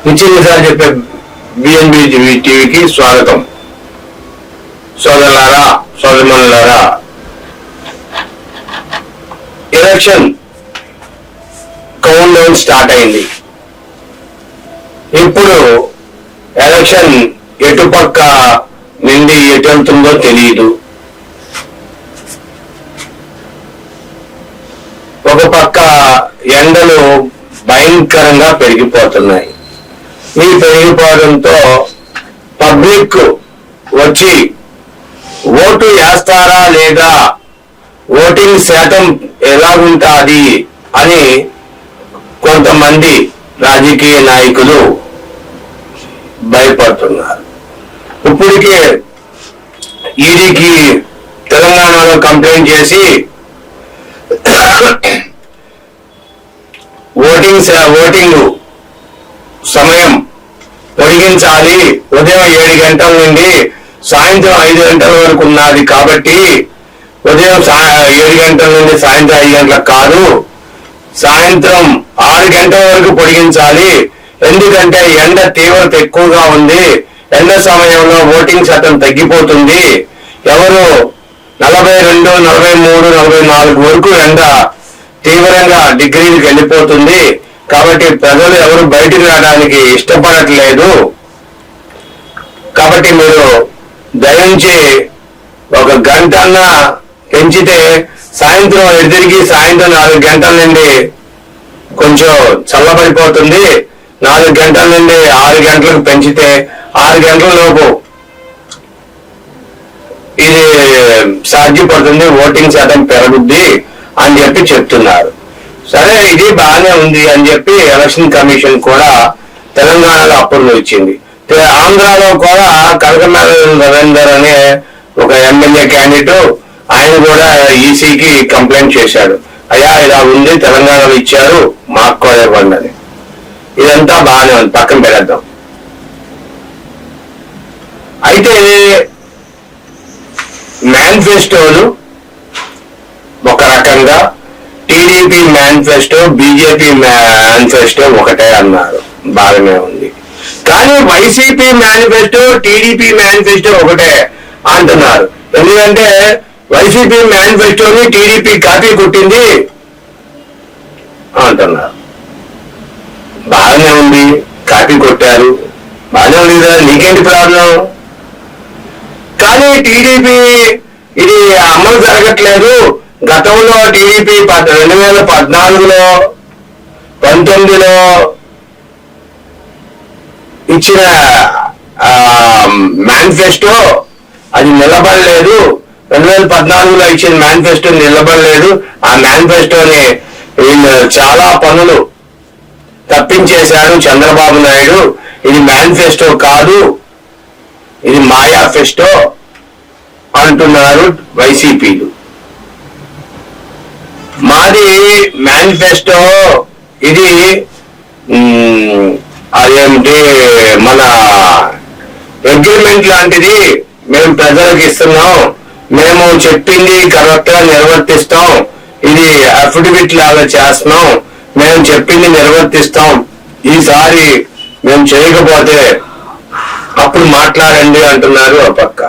నిశ్చితంగా చెప్పే బిఎన్బి టీవీకి స్వాగతం. సోదరులారా, సోదరిమణులారా, ఎలక్షన్ కౌంట్ డౌన్ స్టార్ట్ అయింది. ఇప్పుడు ఎలక్షన్ ఎటుపక్క నుండి ఎటు వెళ్తుందో తెలియదు. ఒక పక్క ఎండలు భయంకరంగా పెరిగిపోతున్నాయి. ఈ పెరిగిపోవడంతో పబ్లిక్ వచ్చి ఓటు వేస్తారా లేదా, ఓటింగ్ శాతం ఎలా ఉంటుంది అని కొంతమంది రాజకీయ నాయకులు భయపడుతున్నారు. ఇప్పటికే ఈడీకి తెలంగాణలో కంప్లైంట్ చేసి ఓటింగ్ సమయం పొడిగించాలి, ఉదయం 7 గంటల నుండి సాయంత్రం 5 గంటల వరకు ఉన్నది కాబట్టి ఉదయం 7 గంటల నుండి సాయంత్రం 5 గంటలకు కాదు, సాయంత్రం 6 గంటల వరకు పొడిగించాలి. ఎందుకంటే ఎండ తీవ్రత ఎక్కువగా ఉంది. ఎండ సమయంలో ఓటింగ్ శాతం తగ్గిపోతుంది. ఎవరు 42, 43, 44 వరకు ఎండ తీవ్రంగా డిగ్రీలకు వెళ్ళిపోతుంది. కాబట్టి ప్రజలు ఎవరు బయటికి రావడానికి ఇష్టపడట్లేదు. కాబట్టి మీరు దయించి 1 గంటన్నా పెంచితే సాయంత్రం ఎదురికి సాయంత్రం 4 గంటల నుండి కొంచెం చల్లబడిపోతుంది. 4 గంటల నుండి 6 గంటలకు పెంచితే 6 గంటల లోపు ఇది సాధ్యపడుతుంది, ఓటింగ్ శాతం పెరుగుద్ది అని చెప్పి చెప్తున్నారు. సరే, ఇది బాగానే ఉంది అని చెప్పి ఎలక్షన్ కమిషన్ కూడా తెలంగాణలో అప్రూవల్ ఇచ్చింది. ఆంధ్రాలో కూడా కనకమేళ రవీందర్ అనే ఒక ఎమ్మెల్యే క్యాండిడేట్, ఆయన కూడా ఈసీకి కంప్లైంట్ చేశాడు. అయ్యా, ఇలా ఉంది, తెలంగాణలో ఇచ్చారు, మాకు కూడా ఇవ్వండి అని. ఇదంతా బాగానే ఉంది, పక్కన పెడద్దాం. అయితే మేనిఫెస్టోలు ఒక రకంగా, టీడీపీ మేనిఫెస్టో, బీజేపీ మేనిఫెస్టో ఒకటే అన్నారు, బాగానే ఉంది. కానీ వైసీపీ మేనిఫెస్టో, టీడీపీ మేనిఫెస్టో ఒకటే అంటున్నారు. ఎందుకంటే వైసీపీ మేనిఫెస్టోని టీడీపీ కాపీ కొట్టింది అంటున్నారు. బాగానే ఉంది, కాపీ కొట్టారు, బాగానే ఉంది కదా, నీకేంటి ప్రాబ్లం? కానీ టీడీపీ ఇది అమలు జరగట్లేదు. గతంలో టీడీపీ 2014లో 19లో ఇచ్చిన మేనిఫెస్టో అది నిలబడలేదు. 2014లో ఇచ్చిన మేనిఫెస్టో నిలబడలేదు. ఆ మేనిఫెస్టోని వీళ్ళు చాలా పనులు తప్పించేశాడు చంద్రబాబు నాయుడు. ఇది మేనిఫెస్టో కాదు, ఇది మాయాఫెస్టో అంటున్నారు వైసీపీలు. మాది మేనిఫెస్టో, ఇది అదేమిటి మన అగ్రిమెంట్ లాంటిది, మేము ప్రజలకు ఇస్తున్నాం, మేము చెప్పింది కరెక్ట్ గా నిర్వర్తిస్తాం, ఇది అఫిడవిట్ లాగా చేస్తున్నాం, మేము చెప్పింది నిర్వర్తిస్తాం, ఈసారి మేము చేయకపోతే అప్పుడు మాట్లాడండి అంటున్నారు ఆ పక్క.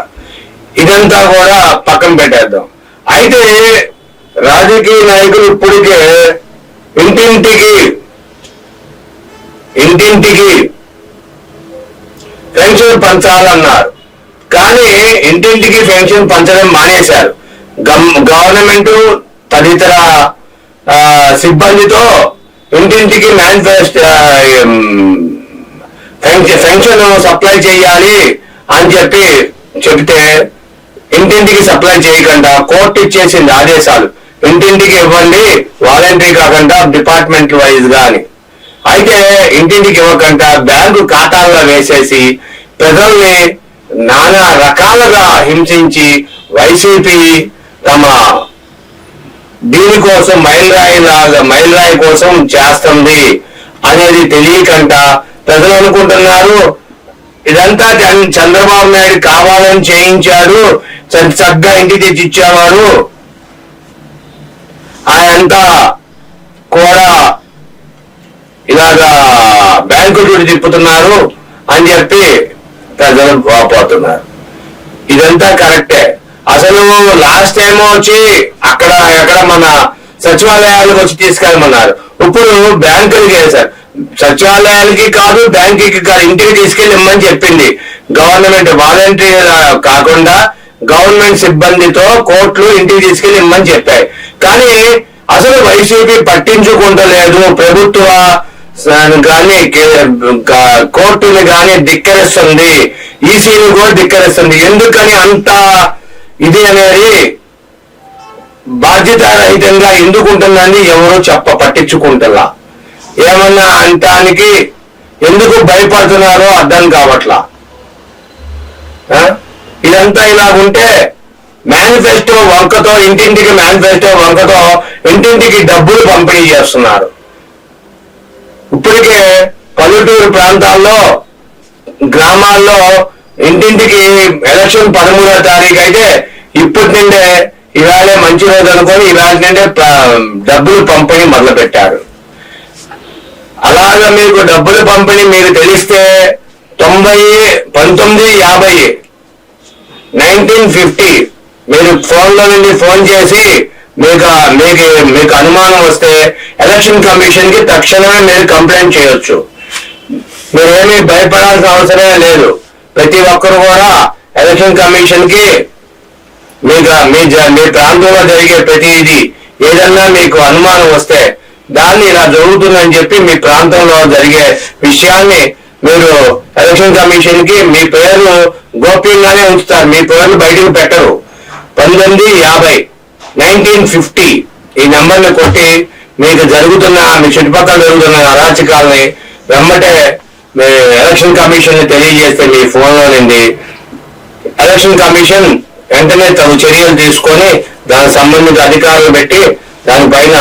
ఇదంతా కూడా పక్కన పెట్టేద్దాం. అయితే రాజకీయ నాయకులు ఇప్పటికే ఇంటింటికి పెన్షన్ పంచాలన్నారు. కానీ ఇంటింటికి పెన్షన్ పంచడం మానేశారు. గవర్నమెంట్ తదితర సిబ్బందితో ఇంటింటికి పెన్షన్ సప్లై చేయాలి అని చెప్తే ఇంటింటికి సప్లై చేయకుండా కోర్టు ఇచ్చేసింది ఆదేశాలు, ఇంటింటికి ఇవ్వండి, వాలంటరీ కాకుండా డిపార్ట్మెంట్ వైజ్ గా అని. అయితే ఇంటింటికి ఇవ్వకుండా బ్యాంకు ఖాతాల్లో వేసేసి ప్రజల్ని నానా రకాలుగా హింసించి వైసీపీ తమ దీనికోసం మైలురాయి కోసం చేస్తుంది అనేది తెలియకుండా ప్రజలు అనుకుంటున్నారు ఇదంతా చంద్రబాబు నాయుడు కావాలని చేయించాడు, చక్కగా ఇంటికి తెచ్చి ఇచ్చేవాడు, ఆయనంతా కూడా ఇలాగా బ్యాంకు డ్యూటీ తిప్పుతున్నారు అని చెప్పి ప్రజలు పోతున్నారు. ఇదంతా కరెక్టే. అసలు లాస్ట్ టైం వచ్చి ఎక్కడ మన సచివాలయాలకు వచ్చి తీసుకెళ్ళమన్నారు. ఇప్పుడు బ్యాంకులకి వేశారు. సచివాలయాలకి కాదు, బ్యాంకుకి కాదు, ఇంటికి తీసుకెళ్ళి ఇమ్మని చెప్పింది గవర్నమెంట్. వాలంటరీ కాకుండా గవర్నమెంట్ సిబ్బందితో కోర్టులు ఇంటికి తీసుకెళ్ళి ఇమ్మని చెప్పాయి. కానీ అసలు వైసీపీ పట్టించుకుంటలేదు. ప్రభుత్వ కానీ కోర్టుని కానీ ధిక్కరిస్తుంది, ఈసీని కూడా ధిక్కరిస్తుంది. ఎందుకని అంత ఇది అనేది బాధ్యతారహితంగా ఎందుకు ఉంటుందని ఎవరో పట్టించుకుంటలా. ఏమన్నా అంటానికి ఎందుకు భయపడుతున్నారో అర్థం కావట్లా. ఇదంతా ఇలాగుంటే మేనిఫెస్టో వంకతో, ఇంటింటికి మేనిఫెస్టో వంకతో ఇంటింటికి డబ్బులు పంపిణీ చేస్తున్నారు. ఇప్పటికే పల్లెటూరు ప్రాంతాల్లో, గ్రామాల్లో ఇంటింటికి ఎలక్షన్ 13వ తారీఖు అయితే ఇప్పటి నుండే ఇవాళే మంచి రోజు అనుకొని ఇవాళ నుండే డబ్బులు పంపిణీ మొదలు పెట్టారు. అలాగా మీకు డబ్బులు పంపిణీ మీకు తెలిస్తే 1950 1950 మీరు ఫోన్లో నుండి ఫోన్ చేసి మీకు అనుమానం వస్తే ఎలక్షన్ కమిషన్ కి తక్షణమే మీరు కంప్లైంట్ చేయొచ్చు. మీరేమీ భయపడాల్సిన అవసరమే లేదు. ప్రతి ఒక్కరు కూడా ఎలక్షన్ కమిషన్ కి మీ ప్రాంతంలో జరిగే ప్రతిదీ ఏదన్నా మీకు అనుమానం వస్తే దాన్ని ఇలా జరుగుతుందని చెప్పి మీ ప్రాంతంలో జరిగే విషయాన్ని మీరు ఎలక్షన్ కమిషన్ కి మీ పేర్లు గోప్యంగానే ఉంచుతారు. మీ పేర్లు బయటకు పెట్టరు. 1950 1950 ఈ నెంబర్ని కొట్టి మీ చుట్టుపక్కల జరుగుతున్న అరాచకాలని వెంబటే మీ ఎలక్షన్ కమిషన్ ని తెలియజేస్తే మీ ఫోన్లో నుండి ఎలక్షన్ కమిషన్ వెంటనే తగు చర్యలు తీసుకొని దానికి సంబంధిత అధికారులు పెట్టి దానిపైన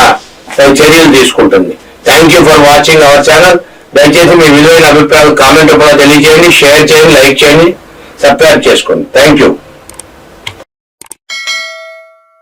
చర్యలు తీసుకుంటుంది. Thank you for watching our channel. దయచేసి మీ విలువైన అభిప్రాయాలు కామెంట్ రూపంలో తెలియజేయండి, షేర్ చేయండి, లైక్ చేయండి, సబ్స్క్రైబ్ చేసుకోండి. Thank you.